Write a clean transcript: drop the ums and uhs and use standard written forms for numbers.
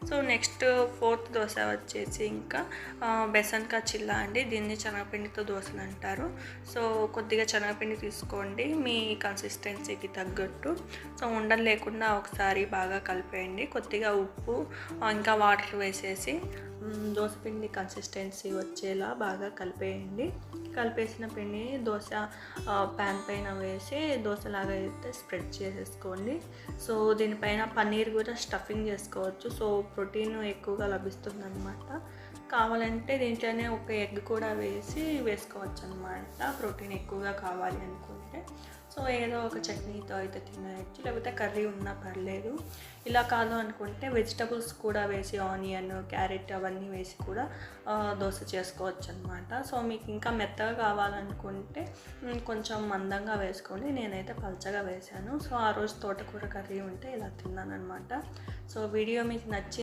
So next fourth dosa వచ్చేసి ఇంకా basin కా చిల్లా అండి. దీన్ని శనగపిండితో దోశలు అంటారు. సో కొద్దిగా శనగపిండి తీసుకోండి మీ కన్సిస్టెన్సీకి తగ్గట్టు. సో ఉండలు లేకుండా ఒకసారి బాగా కలిపేయండి. కొద్దిగా ఉప్పు ఇంకా వాటర్ వేసేసి దోశపిండి కన్సిస్టెన్సీ వచ్చేలా బాగా కలిపేయండి. కలిపేసిన పిండి దోశ ప్యాన్ పైన వేసి దోశలాగా అయితే స్ప్రెడ్ చేసేసుకోండి. సో దీనిపైన పన్నీర్ కూడా స్టఫింగ్ చేసుకోవచ్చు. సో ప్రోటీన్ ఎక్కువగా లభిస్తుంది అనమాట. కావాలంటే దీంట్లోనే ఒక ఎగ్ కూడా వేసుకోవచ్చు అనమాట, ప్రోటీన్ ఎక్కువగా కావాలి అనుకుంటే. సో ఏదో ఒక చట్నీతో అయితే తినవచ్చు, లేకపోతే కర్రీ ఉన్నా పర్లేదు. ఇలా కాదు అనుకుంటే వెజిటబుల్స్ కూడా వేసి ఆనియన్, క్యారెట్ అవన్నీ వేసి కూడా దోశ చేసుకోవచ్చు అనమాట. సో మీకు ఇంకా మెత్తగా కావాలనుకుంటే కొంచెం మందంగా వేసుకోండి. నేనైతే పల్చగా వేసాను. సో ఆ రోజు తోటకూర కర్రీ ఉంటే ఇలా తిన్నాను అనమాట. సో వీడియో మీకు నచ్చి